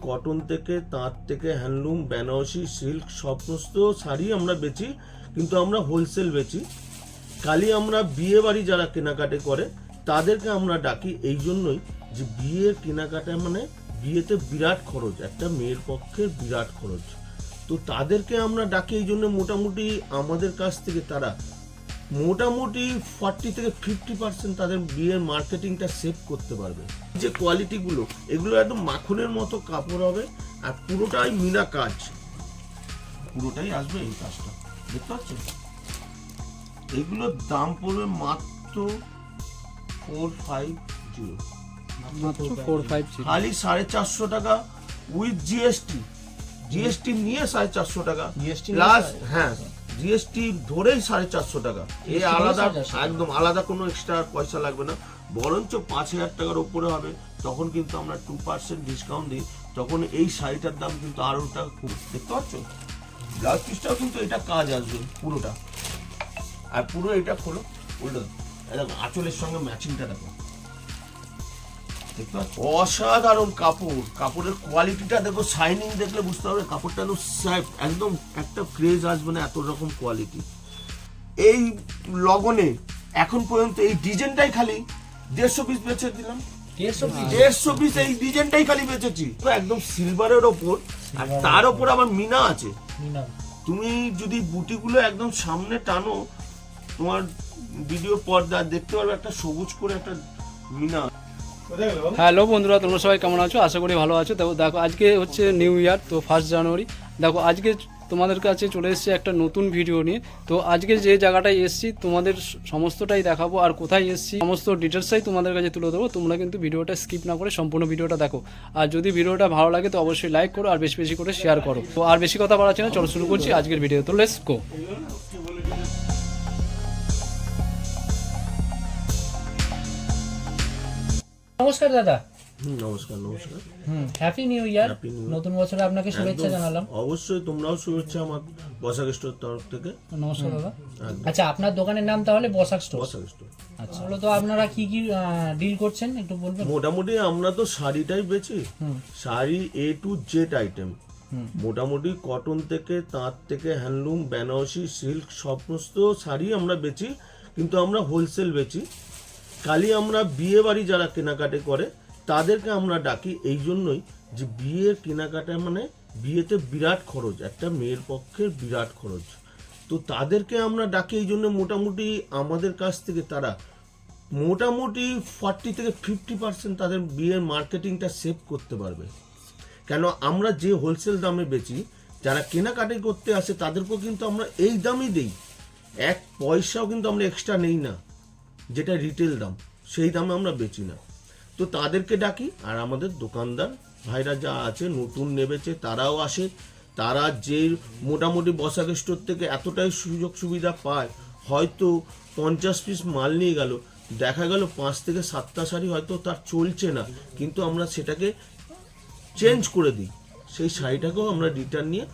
Cotton থেকে, তাঁত থেকে, হ্যান্ডলুম, বেনারসি, সিল্ক সমস্ত শাড়ি আমরা বেচি, কিন্তু আমরা হোলসেল বেচি। খালি আমরা বিয়ে বাড়ি যারা কেনাকাটা করে তাদেরকে আমরা ডাকি এই জন্যই যে বিয়ের কেনাকাটা মানে বিয়েতে বিরাট খরচ, একটা মেয়ের পক্ষে বিরাট খরচ। তো তাদেরকে আমরা ডাকি এই জন্য মোটামুটি আমাদের কাছ থেকে তারা মোটামুটি 40 থেকে 50% তাদের বিয়ের মার্কেটিংটা সেভ করতে পারবে। যে কোয়ালিটিগুলো এগুলো একদম মাখনের মতো কাপড় হবে, আর পুরোটাই মিনা কাজ, পুরোটাই আসবে এই কাজটা, দেখতে পাচ্ছেন? এগুলোর দাম পড়বে মাত্র 450, খালি 450 টাকা উইথ জিএসটি। জিএসটি নিয়ে 450 টাকা প্লাস, হ্যাঁ জিএসটি ধরেই 450 টাকা। এই আলাদা একদম আলাদা কোনো এক্সট্রা পয়সা লাগবে না, বরঞ্চ 5000 টাকার উপরে হবে তখন কিন্তু আমরা 2% ডিসকাউন্ট দিই, তখন এই শাড়িটার দাম কিন্তু আরো টাকা খুব, দেখতে পাচ্ছ? ব্লাউজ পিসটাও কিন্তু এটা কাজ আসবে পুরোটা, আর পুরো এটা খোলো উল্টো একদম আঁচলের সঙ্গে ম্যাচিংটা দেখো, দেখতে পাচ্ছ? অসাধারণ কাপড়, কাপড়ের কোয়ালিটিটা দেখো, শাইনিং দেখলে বুঝতে হবে কাপড়টা একদম একটা ক্রেজ আসবে না, এত রকম কোয়ালিটি। এই লগনে এখন পর্যন্ত এই ডিজাইনটাই খালি 150 পিস বেচে দিলাম, 150 পিস এই ডিজাইনটাই খালি বেচেছি, একদম সিলভারের ওপর, আর তার ওপর আবার মিনা আছে। তুমি যদি বুটিগুলো একদম সামনে টানো, তোমার ভিডিও পর্দা দেখতে পারবে একটা সবুজ করে একটা মিনা। হ্যালো বন্ধুরা, তোমরা সবাই কেমন আছো? আশা করি ভালো আছো। দেখো আজকে হচ্ছে নিউ ইয়ার, তো 1 জানুয়ারি। দেখো আজকে তোমাদের কাছে চলে এসেছি একটা নতুন ভিডিও নিয়ে। তো আজকে যে জায়গাটায় এসেছি তোমাদের সমস্তটাই দেখাবো, আর কোথায় এসেছি সমস্ত ডিটেলসটাই তোমাদের কাছে তুলে দেবো। তোমরা কিন্তু ভিডিওটা স্কিপ না করে সম্পূর্ণ ভিডিওটা দেখো, আর যদি ভিডিওটা ভালো লাগে তো অবশ্যই লাইক করো আর বেশি বেশি করে শেয়ার করো। তো আর বেশি কথা বাড়াচ্ছি না, চলো শুরু করছি আজকের ভিডিও। তো লেটস গো। নমস্কার দাদা। নমস্কার। নমস্কার, হ্যাপি নিউ ইয়ার। নতুন বছরে আপনাকে শুভেচ্ছা জানালাম। অবশ্যই তোমরাও শুভেচ্ছা আমার বসাক স্টোর তরফ থেকে। নমস্কার দাদা। আচ্ছা, আপনার দোকানের নাম তাহলে বসাক স্টোর। বসাক স্টোর। আচ্ছা, তো আপনারা কি কি ডিল করছেন একটু বলবেন? মোটামুটি আমরা তো শাড়িটাই বেচি, sari A to Z item, মোটামুটি কটন থেকে, তাঁত থেকে, হ্যান্ডলুম, বেনারসি, সিল্ক সমস্ত শাড়ি আমরা বেচি, কিন্তু আমরা হোলসেল বেচি। খালি আমরা বিয়ে বাড়ি যারা কেনাকাটা করে তাদেরকে আমরা ডাকি এই জন্যই যে বিয়ের কেনাকাটা মানে বিয়েতে বিরাট খরচ, একটা মেয়ের পক্ষে বিরাট খরচ। তো তাদেরকে আমরা ডাকি এই জন্য মোটামুটি আমাদের কাছ থেকে তারা মোটামুটি 40 থেকে 50% তাদের বিয়ের মার্কেটিংটা সেভ করতে পারবে। কেন আমরা যে হোলসেল দামে বেচি, যারা কেনাকাটি করতে আসে তাদেরকেও কিন্তু আমরা এই দামই দিই, 1 পয়সাও কিন্তু আমরা এক্সট্রা নেই না, যেটা রিটেল দাম সেই দামে আমরা বেচি না। তো তাদেরকে ডাকি, আর আমাদের দোকানদার ভাইরা যা আছে নতুন নেবেছে তারাও আসে, তারা যে মোটামুটি বসাক স্টোর থেকে এতটাই সুযোগ সুবিধা পায়, হয়তো 50 পিস মাল নিয়ে গেল, দেখা গেল 5 থেকে 7টা শাড়ি হয়তো তার চলছে না, কিন্তু আমরা সেটাকে চেঞ্জ করে দিই, সেই শাড়িটাকেও আমরা রিটার্ন নিয়ে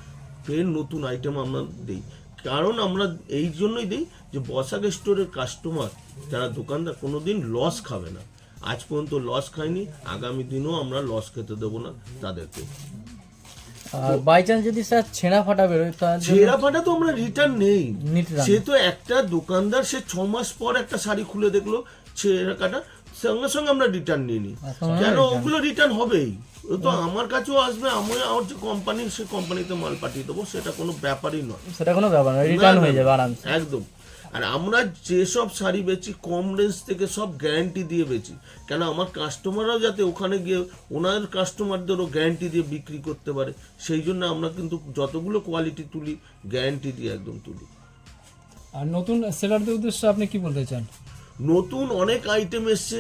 ফের নতুন আইটেম আমরা দিই। কারণ আমরা এই জন্যই দিই যে বসাক স্টোরের কাস্টমার যারা দোকানদার কোনোদিন লস খাবে না, আজ পর্যন্ত লস খায়নি, আগামী দিনও আমরা লস খেতে দেবো না তাদেরকে। আর বাই চান্স যদি স্যার ছেঁড়া ফাটা বেরোয়, ছেঁড়া ফাটা তো আমরা রিটার্ন নেই। সে তো একটা দোকানদার, সে 6 মাস পর একটা শাড়ি খুলে দেখলো ছেঁড়া কাটা, সঙ্গে সঙ্গে আমরা রিটার্ন নিয়ে নিই। কেন? ওগুলো রিটার্ন হবেই, ও তো আমার কাছেও আসবে, আমি আমার যে কোম্পানি সে কোম্পানিতে মাল পাঠিয়ে দেবো, সেটা কোনো ব্যাপারই নয়, সেটা কোনো ব্যাপার না, রিটার্ন হয়ে যাবে আরামসে একদম। আর আমরা যেসব শাড়ি বেচি কম রেঞ্জ থেকে সব গ্যারান্টি দিয়ে বেচি, কেন আমার কাস্টমাররাও যাতে ওখানে গিয়ে ওনার কাস্টমারদেরও গ্যারান্টি দিয়ে বিক্রি করতে পারে, সেই জন্য আমরা কিন্তু যতগুলো কোয়ালিটি তুলি গ্যারান্টি দিয়ে একদম তুলি। আর নতুন সেলারদের উদ্দেশ্যে আপনি কি বলতে চান? নতুন অনেক আইটেম এসছে,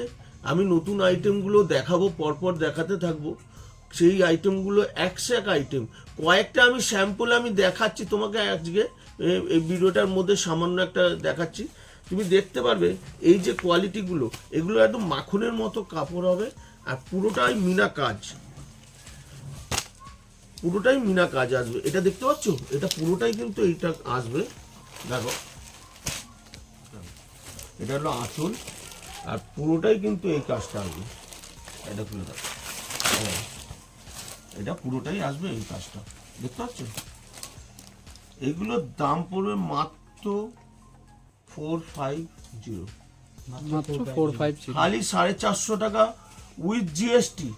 আমি নতুন আইটেমগুলো দেখাবো, পরপর দেখাতে থাকবো। সেই আইটেমগুলো 100 আইটেম, কয়েকটা আমি স্যাম্পল আমি দেখাচ্ছি তোমাকে আজকে এই ভিডিওটার মধ্যে, সামান্য একটা দেখাচ্ছি, তুমি দেখতে পারবে এই যে কোয়ালিটিগুলো, এগুলো একদম মাখনের মতো কাপড় হবে, আর পুরোটাই মিনা কাজ, পুরোটাই মিনা কাজ আসবে। এটা দেখতে পাচ্ছ, এটা পুরোটাই কিন্তু এইটা আসবে, দেখো এটা হলো আঁচল, আর পুরোটাই কিন্তু এই কাজটা আসবে। এটা খুলে দেখো, এটা পুরোটাই আসবে এই কাজটা, দেখতে পাচ্ছ? এগুলোর দাম পড়বে মাত্র 450, মাত্র 450। খালি 450 টাকা উইথ জিএসটি।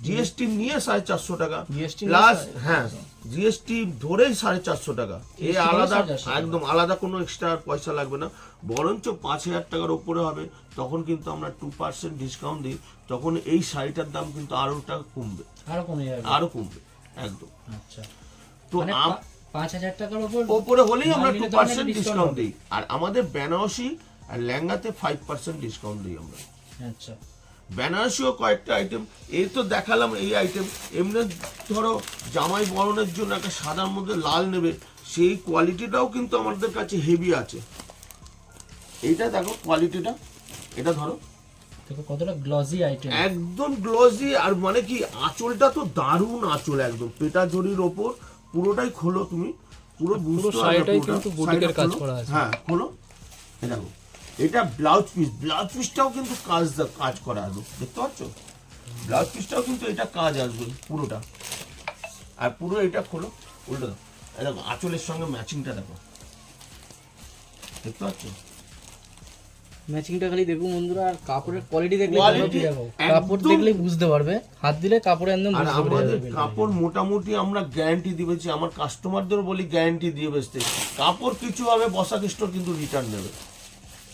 জিএসটি নিয়ে 450 টাকা GST নিয়ে প্লাস, হ্যাঁ জিএসটি ধরেই 450 টাকা। এই GST আলাদা, 450 একদম আলাদা কোনো এক্সট্রা পয়সা লাগবে না, বরঞ্চ 5000 টাকার উপরে হবে তখন কিন্তু আমরা 2% ডিসকাউন্ট দিই, তখন এই শাড়িটার দাম কিন্তু আরো টাকা কমবে, আরো কমে যাবে। আরো কমবে একদম। আচ্ছা, তো মানে 5000 টাকার উপর ওপরে হলেই আমরা মাল নিলে তখন 2% একটা ডিসকাউন্ট হবে। দিই। আর আমাদের বেনারসি আর লেহেঙ্গাতে 5% ডিসকাউন্ট দিই আমরা। আচ্ছা, বেনারসিও কয়েকটা আইটেম, এই তো দেখালাম এই আইটেম। এমনি ধরো জামাই বরণের জন্য একটা সাদার মধ্যে লাল নেবে, সেই কোয়ালিটিটাও কিন্তু আমাদের কাছে হেভি আছে। এইটা দেখো কোয়ালিটিটা, এটা ধরো দেখো কতটা গ্লজি আইটেম। একদম গ্লজি। আর মানে কি আঁচলটা তো দারুণ আঁচল, একদম পেটা জরির ওপর পুরোটাই খোলো তুমি, পুরো বুঝতে পারবে সাইডটাই পুরোটা। কিন্তু বুটিকের সাইডটা কাজ খোলো। করা আছে। হ্যাঁ খোলো, এই দেখো এটা ব্লাউজ পিস, ব্লাউজ পিসটাও কিন্তু কাজ করা আছে, দেখতে পাচ্ছ? ব্লাউজ পিসটাও কিন্তু এটা কাজ আসবে পুরোটা। আর পুরো এটা খোলো, উল্টো দাও, এই দেখো আঁচলের সঙ্গে ম্যাচিংটা দেখো, দেখতে পাচ্ছ? ম্যাচিংটা খালি দেখুন বন্ধুরা, আর কাপড়ের কোয়ালিটি দেখলে Quality দেখো, একদম- কাপড় দেখলেই বুঝতে পারবে, হাত দিলে কাপড় একদম আর বুঝতে আমাদের পারবে। কাপড় মোটামুটি আমরা গ্যারান্টি দিয়েছি, আমার কাস্টমারদের বলি গ্যারান্টি দিয়ে বেচতে। কাপড় কিছু হবে বসা স্টোর কিন্তু রিটার্ন নেবে,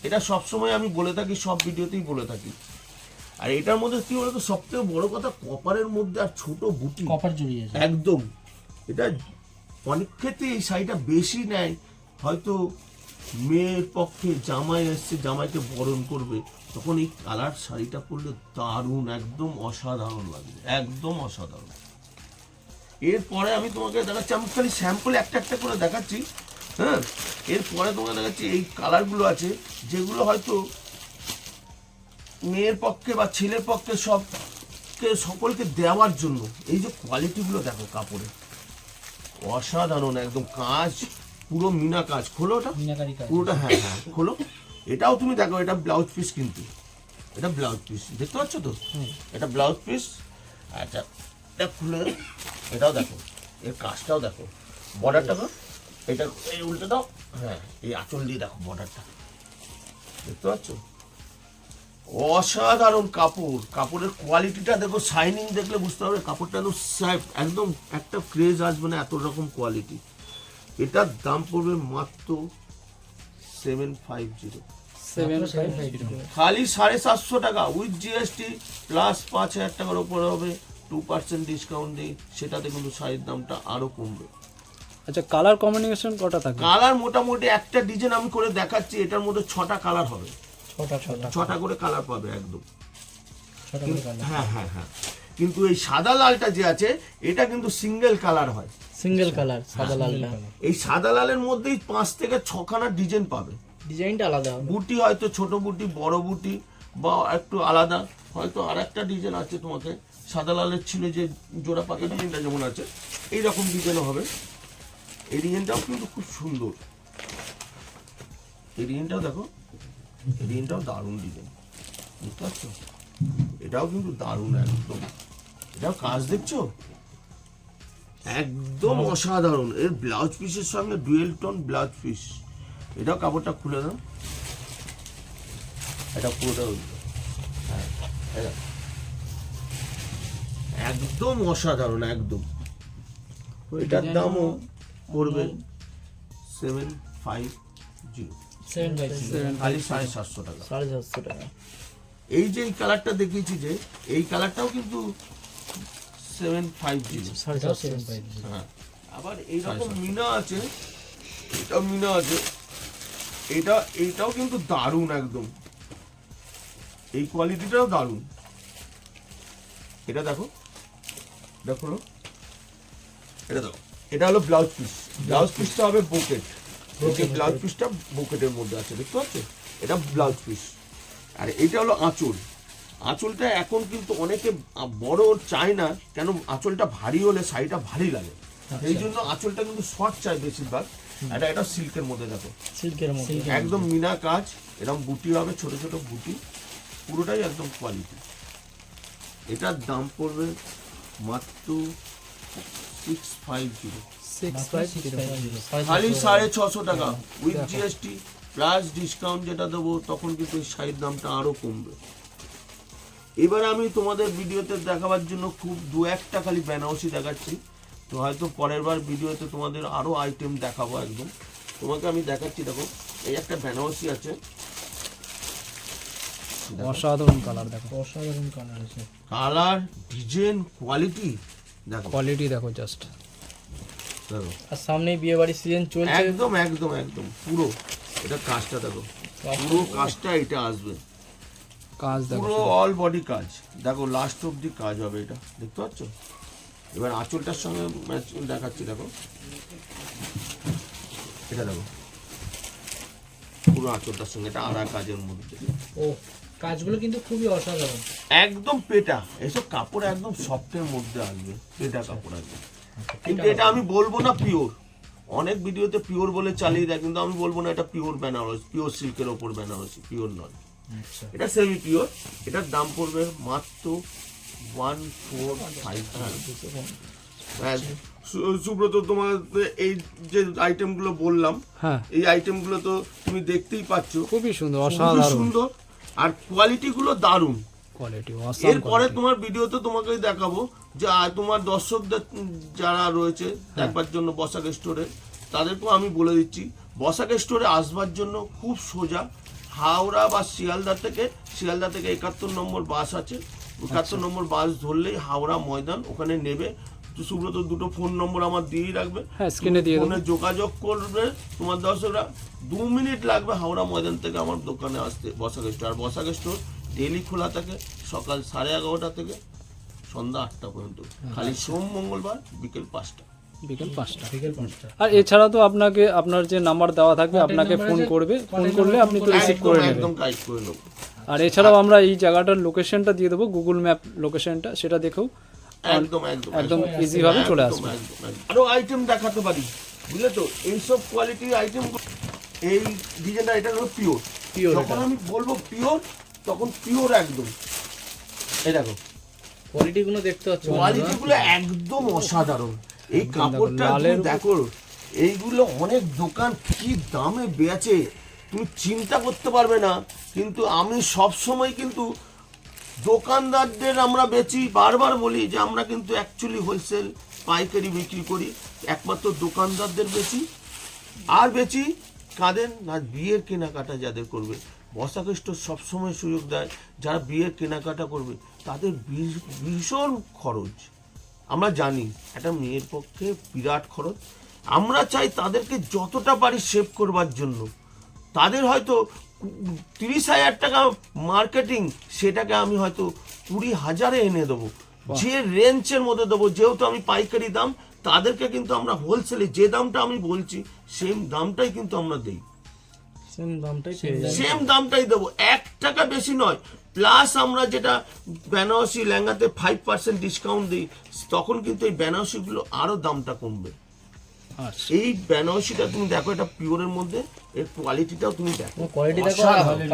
এটা সবসময় আমি বলে থাকি, সব ভিডিওতেই বলে থাকি। আর এটার মধ্যে কি বলতো, সবথেকে বড় কথা কপারের মধ্যে আর ছোট বুটি কপার জড়িয়েছে। একদম। এটা অনেক ক্ষেত্রে এই শাড়িটা বেশি নেয়, হয়তো মেয়ের পক্ষে জামাই এসছে, জামাইকে বরণ করবে, তখন এই কালার শাড়িটা পরলে দারুণ, একদম অসাধারণ লাগবে, একদম অসাধারণ। এরপরে আমি তোমাকে দেখাচ্ছি, আমি খালি স্যাম্পল একটা একটা করে দেখাচ্ছি, হ্যাঁ। এরপরে তোমাকে দেখাচ্ছি এই কালারগুলো আছে যেগুলো হয়তো মেয়ের পক্ষে বা ছেলের পক্ষে সকলকে দেওয়ার জন্য। এই যে কোয়ালিটিগুলো দেখো কাপড়ে, অসাধারণ একদম, কাজ পুরো মিনা কাজ। খোলো ওটা মিনাকারি কাজ। পুরোটা, হ্যাঁ হ্যাঁ খোলো। এটাও তুমি দেখো, এটা ব্লাউজ পিস কিন্তু, এটা ব্লাউজ পিস, দেখতে পাচ্ছ তো? এটা ব্লাউজ পিস। আচ্ছা এটা খুলে, এটাও দেখো, এর কাজটাও দেখো, বর্ডারটা তো এটা এই উল্টে দাও, হ্যাঁ এই আঁচল দিয়ে দেখো বর্ডারটা, দেখতে পাচ্ছ? অসাধারণ কাপড়, কাপড়ের কোয়ালিটিটা দেখো, শাইনিং দেখলে বুঝতে পারবে কাপড়টা একদম একটা ক্রেজ আসবে না, এত রকম কোয়ালিটি। এটার দাম পড়বে মাত্র 750, 750 খালি 750 টাকা উইথ জিএসটি প্লাস 5000 টাকার উপরে হবে, 2% ডিসকাউন্ট দিই, সেটাতে কিন্তু শাড়ির দামটা আরো কমবে। আচ্ছা, কালার কম্বিনেশন কটা থাকবে? কালার মোটামুটি একটা ডিজাইন আমি করে দেখাচ্ছি, এটার মধ্যে 6টা কালার হবে, ছটা ছটা 6টা করে কালার পাবে একদম। ছটা করে কালার। হ্যাঁ হ্যাঁ হ্যাঁ, কিন্তু এই সাদা লালটা যে আছে এটা কিন্তু সিঙ্গেল কালার হয়। সিঙ্গেল কালার সাদা লালটা। এই সাদা লালের মধ্যেই 5 থেকে 6খানা ডিজাইন পাবে। ডিজাইনটা আলাদা হবে। বুটি হয়তো ছোট বুটি, বড় বুটি, বা একটু আলাদা হয়তো আর একটা ডিজাইন আছে। তোমাকে সাদা লালের ছিল যে জোড়া পাতা ডিজাইনটা যেমন আছে, এইরকম ডিজাইনও হবে। এই ডিজাইনটাও কিন্তু খুব সুন্দর, এই ডিজাইনটাও দেখো, এই ডিজাইনটাও দারুণ ডিজাইন, বুঝতে পারছো? এটাও কিন্তু দারুণ একদম, এটাও কাজ দেখছো, একদম অসাধারণ। এর ব্লাউজ পিসের সঙ্গে ডুয়েল টোন ব্লাউজ পিস, এটাও কাপড়টা খুলে দাও, এটা পুরোটা হ্যাঁ, এটা একদম অসাধারণ একদম। এটার দামও পড়বে 750, 750 খালি 750 টাকা। 750 টাকা। এই যে এই কালারটা দেখিয়েছি, যে এই কালারটাও কিন্তু 750, 750। হ্যাঁ। আবার এইরকম মিনা আছে, এটাও মিনা আছে, এইটাও কিন্তু দারুণ একদম, এই কোয়ালিটিটাও দারুণ। এটা দেখো, দেখো এটা দেখো, এটা হলো ব্লাউজ পিস, ব্লাউজ পিসটা হবে বুকেট, ব্লাউজ পিসটা বুকেটের মধ্যে আছে, দেখতে পাচ্ছ? এটা ব্লাউজ পিস। আর এটা হলো আঁচল, আঁচলটা এখন কিন্তু অনেকে বড় চায় না, কেন আঁচলটা ভারী হলে শাড়িটা ভারী লাগে, এই জন্য আঁচলটা কিন্তু শর্ট চাই বেশিরভাগ। এটা সিল্কের মধ্যে দেখো, সিল্কের মধ্যে একদম মিনা কাজ, এরকম বুটি হবে, ছোট ছোট বুটি, পুরোটাই একদম কোয়ালিটি। এটার দাম পড়বে মাত্র 650 650 খালি 650 টাকা উইথ জিএসটি প্লাস ডিসকাউন্ট যেটা দেবো তখন কিন্তু এই শাড়ির দামটা আরো কমবে। এবার আমি তোমাদের ভিডিওতে দেখাবার জন্য খুব দু একটা খালি বেনারসি দেখাচ্ছি, তো হয়তো পরের বার ভিডিওতে তোমাদের আরো আইটেম দেখাবো। একদম তোমাকে আমি দেখাচ্ছি, দেখো এই একটা বেনারসি আছে, অসাধারণ কালার, দেখো অসাধারণ কালার আছে, কালার ডিজাইন কোয়ালিটি দেখো, কোয়ালিটি দেখো জাস্ট। দেখো আর সামনেই বিয়ে বাড়ির সিজন চলছে। একদম একদম একদম পুরো এটা কাজটা দেখো, পুরো কাজটা এটা আসবে, কাজ দেখো পুরো অল বডি কাজ দেখো, লাস্ট অবধি কাজ হবে, এটা দেখতে পাচ্ছ। এবার আঁচলটার সঙ্গে ম্যাচ দেখাচ্ছি, দেখো এটা দেখো পুরো আঁচলটার সঙ্গে, এটা আড়া কাজের মধ্যে, ও কাজগুলো কিন্তু খুবই অসাধারণ, একদম পেটা, এসব কাপড় একদম সফটের মধ্যে আসবে, পেটা কাপড় আসবে। কিন্তু এটা আমি বলবো না পিওর, অনেক ভিডিওতে পিওর বলে চালিয়ে দেয়, কিন্তু আমি বলবো না এটা পিওর বেনারসি, পিওর সিল্কের ওপর বেনারসি, পিওর নয়, এটা সেমি পিওর। এটার দাম পড়বে মাত্র 145। সুব্রত, তোমার এই যে আইটেম গুলো বললাম, হ্যাঁ এই আইটেম গুলো তো তুমি দেখতেই পাচ্ছ, খুবই সুন্দর, খুবই অসাধারণ সুন্দর, আর কোয়ালিটি গুলো দারুণ। কোয়ালিটি, এরপরে তোমার ভিডিওতে তোমাকে দেখাবো যে তোমার দর্শকদের যারা রয়েছে দেখবার জন্য বসাক স্টোরে, তাদেরকেও আমি বলে দিচ্ছি বসাক স্টোরে আসবার জন্য খুব সোজা, হাওড়া বা শিয়ালদা থেকে 71 নম্বর বাস আছে, 71 নম্বর বাস ধরলেই হাওড়া ময়দান, ওখানে নেবে। তো সুব্রত দুটো ফোন নম্বর আমার দিয়েই রাখবে, হ্যাঁ স্ক্রিনে দিয়ে দেবো। ফোনে যোগাযোগ করবে তোমার দর্শকরা, 2 মিনিট লাগবে হাওড়া ময়দান থেকে আমার দোকানে আসতে বসাক স্টোর। আর বসাক স্টোর ডেলি খোলা থাকে সকাল 11:30 থেকে সন্ধ্যা 8টা পর্যন্ত, খালি সোম মঙ্গলবার বিকেল 5টা। বিকেল 5টা। বিকেল 5টা। আর এছাড়া তো আপনাকে আপনার যে নাম্বার দেওয়া থাকবে, আপনাকে ফোন করবে, ফোন করলে আপনি তো রিসিভ করে নেবেন। একদম গাইড করে নেবো। আর এছাড়াও আমরা এই জায়গাটার লোকেশনটা দিয়ে দেবো, গুগল ম্যাপ লোকেশনটা, সেটা দেখেও একদম একদম একদম ইজি ভাবে চলে আসবে। আরো আইটেম দেখাতে পারি, বুঝলে তো, এইসব কোয়ালিটি আইটেম, এই ডিজাইনটা এটা হলো পিওর। যখন আমি বলবো পিওর তখন পিওর একদম। এই দেখো কোয়ালিটি গুলো দেখতে পাচ্ছ, কোয়ালিটি গুলো একদম অসাধারণ। এই কাপড়টা তুমি দেখো, এইগুলো অনেক দোকান কি দামে বেচে তুমি চিন্তা করতে পারবে না, কিন্তু আমি সব সময় কিন্তু দোকানদারদের আমরা বেচি, বারবার বলি যে আমরা কিন্তু অ্যাকচুয়ালি হোলসেল পাইকারি বিক্রি করি, একমাত্র দোকানদারদের বেচি। আর বেচি কাদের না, বিয়ের কেনাকাটা যাদের করবে, বসাক স্টোর সবসময় সুযোগ দেয়, যারা বিয়ের কেনাকাটা করবে তাদের ভীষণ খরচ, আমরা জানি একটা মেয়ের পক্ষে বিরাট খরচ। আমরা চাই তাদেরকে যতটা পারি সেভ করবার জন্য। তাদের হয়তো 30,000 টাকা মার্কেটিং, সেটাকে আমি হয়তো 20,000-এ এনে দেবো, যে রেঞ্জের মধ্যে দেবো, যেহেতু আমি পাইকারি দাম, তাদেরকে কিন্তু আমরা হোলসেলে যে দামটা আমি বলছি সেম দামটাই কিন্তু আমরা দিই, সেম দামটাই দেবো, 1 টাকা বেশি নয়। প্লাস আমরা যেটা বেনারসি লেহেঙ্গাতে 5% ডিসকাউন্ট দিই, তখন কিন্তু এই বেনারসিগুলো আরো দামটা কমবে। আচ্ছা, এই বেনারসিটা তুমি দেখো, এটা পিওরের মধ্যে, এর কোয়ালিটিটাও তুমি দেখো, কোয়ালিটি দেখো,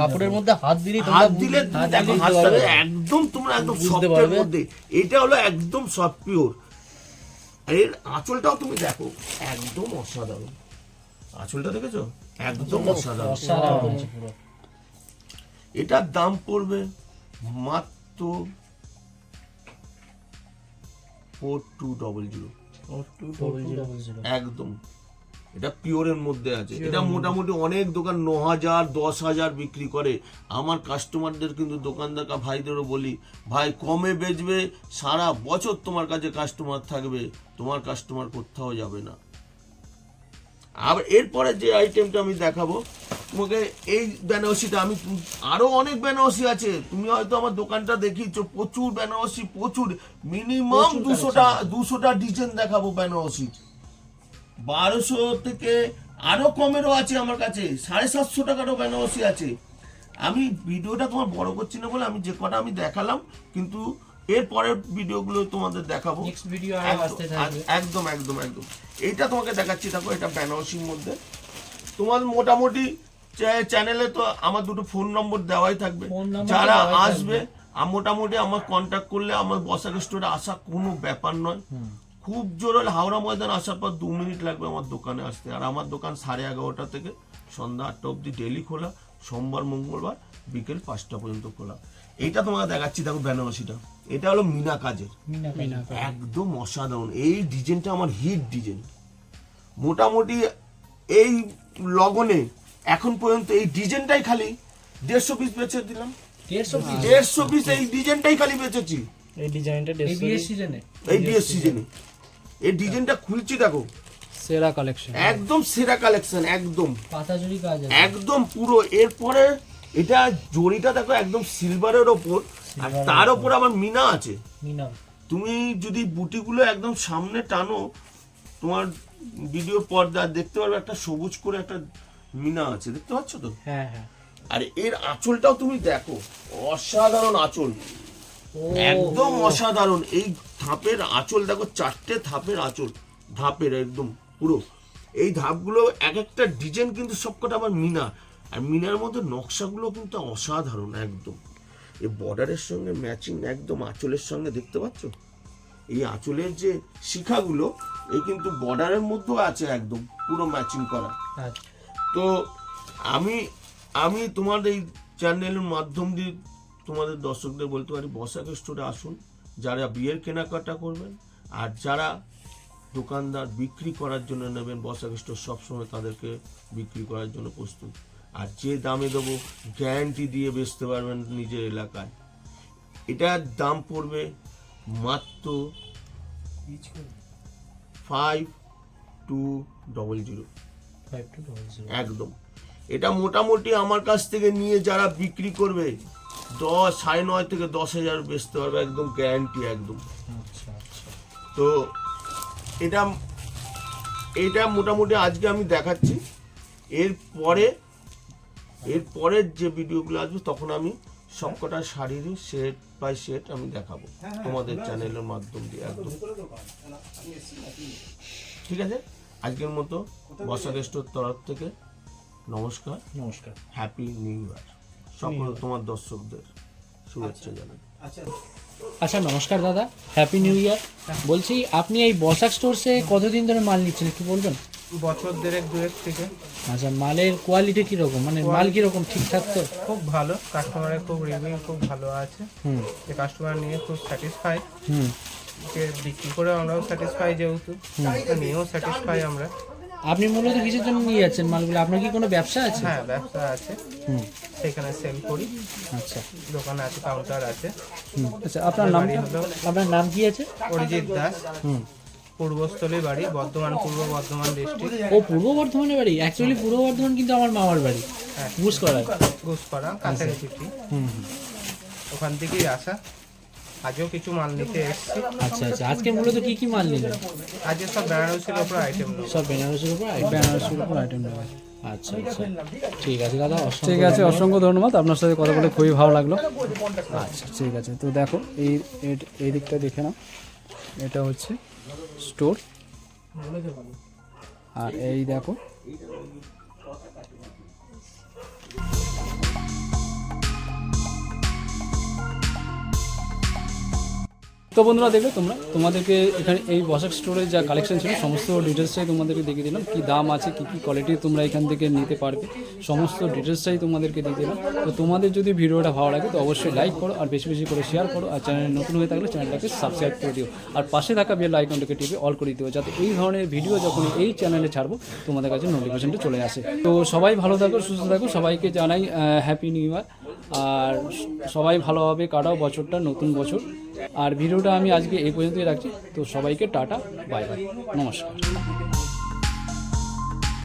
কাপড়ের মধ্যে হাত দিলেই তোমরা হাত দিলে তুমি দেখো, হাতটাকে একদম তোমরা একদম সফটের মধ্যে, এটা হলো একদম সফট পিওর। এর আঁচলটাও তুমি দেখো, একদম অসাধারণ, আঁচলটা দেখেছো একদম অসাধারণ। অসাধারণ পুরো। এটার দাম পড়বে মাত্র 4200, একদম। এটা পিওরের মধ্যে আছে, এটা মোটামুটি অনেক দোকান 9,000 10,000 বিক্রি করে। আমার কাস্টমারদের কিন্তু দোকানদার ভাইদেরও বলি, ভাই কমে বেচবে, সারা বছর তোমার কাছে কাস্টমার থাকবে, তোমার কাস্টমার কোথাও যাবে না। আবার এরপরে যে আইটেমটা আমি দেখাবো তোমাকে, এই বেনারসিটা, আমি আরো অনেক বেনারসি আছে, তুমি হয়তো আমার দোকানটা দেখিয়েছো, প্রচুর বেনারসি, প্রচুর, মিনিমাম 200টা ডিজাইন দেখাবো বেনারসি। 1200 থেকে আরো কমেরও আছে আমার কাছে, 750 টাকারও বেনারসি আছে। আমি ভিডিওটা তোমার বড় করছি না বলে আমি যে কটা আমি দেখালাম, কিন্তু এর পরের ভিডিওগুলো তোমাদের দেখাবো, নেক্সট ভিডিও আরো আসতে থাকবে। একদম একদম একদম। এইটা তোমাকে দেখাচ্ছি, দেখো এটা বেনারসির মধ্যে। তোমার মোটামুটি চ্যানেলে তো আমার দুটো ফোন নম্বর দেওয়াই থাকবে, যারা আসবে মোটামুটি আমার কন্ট্যাক্ট করলে আমার বসাক স্টোরে আসা কোনো ব্যাপার নয়, খুব জোর হলে হাওড়া ময়দান আসার পর 2 মিনিট লাগবে আমার দোকানে আসতে। আর আমার দোকান 11:30 থেকে সন্ধ্যা 8টা অবধি ডেলি খোলা, সোমবার মঙ্গলবার বিকেল 5টা পর্যন্ত খোলা। এইটা তোমাকে দেখাচ্ছি, দেখো বেনারসিটা, এটা হলো মিনা কাজের, একদম অসাধারণ। এই ডিজাইনটা আমার হিট ডিজাইন। মোটামুটি এই লগনে এখন পর্যন্ত এই ডিজাইনটাই খালি 150 পিস বেচে দিলাম। 150 পিস এই ডিজাইনটাই খালি বেচেছি এই ডিজাইনটা এই বিয়ের সিজনে, এই বিয়ের সিজনে। এই ডিজাইনটা খুলছি দেখো, সেরা কালেকশন, একদম সেরা কালেকশন, একদম পাতাজুরি কাজ আছে একদম পুরো। এরপরে এটা জড়িটা দেখো একদম সিলভারের ওপর, আর তার ওপর আমার মিনা আছে। মিনা তুমি যদি বুটিগুলো একদম সামনে টানো, তোমার ভিডিও পর্দা দেখতে পারবে একটা সবুজ করে একটা মিনা আছে, দেখতে পাচ্ছ তো? হ্যাঁ হ্যাঁ। আর এর আঁচলটাও তুমি দেখো, অসাধারণ আঁচল, একদম অসাধারণ। এই ধাপের আঁচল দেখো, 4টে ধাপের আঁচল, ধাপের একদম পুরো। এই ধাপগুলো এক একটা ডিজাইন কিন্তু সবকটা আবার মিনা, আর মিনার মধ্যে নকশাগুলো কিন্তু অসাধারণ একদম। এই বর্ডারের সঙ্গে ম্যাচিং একদম আঁচলের সঙ্গে, দেখতে পাচ্ছ? এই আঁচলের যে শিখাগুলো এই কিন্তু বর্ডারের মধ্যেও আছে, একদম পুরো ম্যাচিং করা। তো আমি তোমার এই চ্যানেলের মাধ্যম দিয়ে তোমাদের দর্শকদের বলতে পারি, বসাক স্টোরে আসুন, যারা বিয়ের কেনাকাটা করবেন আর যারা দোকানদার বিক্রি করার জন্য নেবেন, বসাক স্টোর সবসময় তাদেরকে বিক্রি করার জন্য প্রস্তুত। আর যে দামে দেবো গ্যারান্টি দিয়ে বেচতে পারবেন নিজের এলাকায়। এটার দাম পড়বে মাত্র 5200 একদম। এটা মোটামুটি আমার কাছ থেকে নিয়ে যারা বিক্রি করবে 9.5 থেকে 10,000 বেচতে পারবে, একদম গ্যারান্টি একদম। তো এটা মোটামুটি আজকে আমি দেখাচ্ছি। এরপরে যে ভিডিওগুলো আসবে তখন আমি সবকটা শাড়িরই সেট বাই সেট আমি দেখাবো তোমাদের চ্যানেলের মাধ্যম দিয়ে একদম। ঠিক আছে, আজকের মতো বসাক স্টোর তরফ থেকে নমস্কার, হ্যাপি নিউ ইয়ার। সকল তোমার দর্শকদের শুভেচ্ছা জানাই। আচ্ছা নমস্কার দাদা, হ্যাপি নিউ ইয়ার। বলছি আপনি এই বসাক স্টোরসে কতদিন ধরে মাল নিচ্ছেন একটু বলবেন? বছর দেড়েক দুয়েক থেকে। আচ্ছা, মালের কোয়ালিটি কিরকম, মানে মাল কিরকম, ঠিকঠাক তো? খুব ভালো, কাস্টমারের খুব রিভিউ খুব ভালো আছে। যে কাস্টমার নিয়ে খুব স্যাটিসফাই, যে বিক্রি করে আমরাও স্যাটিসফাই, যেহেতু নিয়েও স্যাটিসফাই আমরা। আপনি মূলত কিসের জন্য নিয়ে যাচ্ছেন মালগুলো? আপনার কি কোনো ব্যবসা আছে? হ্যাঁ, ব্যবসা আছে, সেখানে সেল করি। আচ্ছা, দোকানে আছে, কাউন্টার আছে। আচ্ছা, আপনার নাম কি আছে? অরিজিৎ দাস, পূর্বস্থলী বাড়ি, বর্ধমান, পূর্ব বর্ধমান ডিস্ট্রিক্ট। ও পূর্ব বর্ধমানের বাড়ি? অ্যাকচুয়ালি পূর্ব বর্ধমান কিন্তু আমার মামার বাড়ি, ঘুষপাড়া কাছারি চিঠি, ওখান থেকেই আসা। আজও কিছু মাল নিতে এসেছি। আচ্ছা আচ্ছা, আজকে মূলত কি কি মাল নিলেন? আজকে সব বেনারসির উপর আইটেম নেব। সব বেনারসির উপর আইটেম নেবেন। আচ্ছা আচ্ছা, ঠিক আছে দাদা, ঠিক আছে, অসংখ্য ধন্যবাদ। আপনার সাথে কথা বলে খুবই ভালো লাগলো। আচ্ছা ঠিক আছে, তো দেখো এই দিকটা দেখে নাও, এটা হচ্ছে স্টোর, আর এই দেখো তো বন্ধুরা দেখলে তোমাদেরকে এখানে এই বসাক স্টোরের যা কালেকশন ছিল সমস্ত ডিটেলসটাই তোমাদেরকে দেখিয়ে দিলাম, কী দাম আছে, কী কী কোয়ালিটি তোমরা এখান থেকে নিতে পারবে, সমস্ত ডিটেলসটাই তোমাদেরকে দিয়ে দিলাম। তো তোমাদের যদি ভিডিওটা ভালো লাগে তো অবশ্যই লাইক করো, আর বেশি বেশি করে শেয়ার করো, আর চ্যানেল নতুন হয়ে থাকলে চ্যানেলটাকে সাবস্ক্রাইব করে দিও, আর পাশে থাকা বেল আইকনটাকে টিপে অল করে দিও, যাতে এই ধরনের ভিডিও যখন এই চ্যানেলে ছাড়বো তোমাদের কাছে নোটিফিকেশনটা চলে আসে। তো সবাই ভালো থাকো, সুস্থ থাকো, সবাইকে জানাই হ্যাপি নিউ ইয়ার, আর সবাই ভালোভাবে কাটাও বছরটা, নতুন বছর। আর ভিডিওটা আমি আজকে এই পর্যন্তই রাখছি। তো সবাইকে টাটা, বাই বাই, নমস্কার।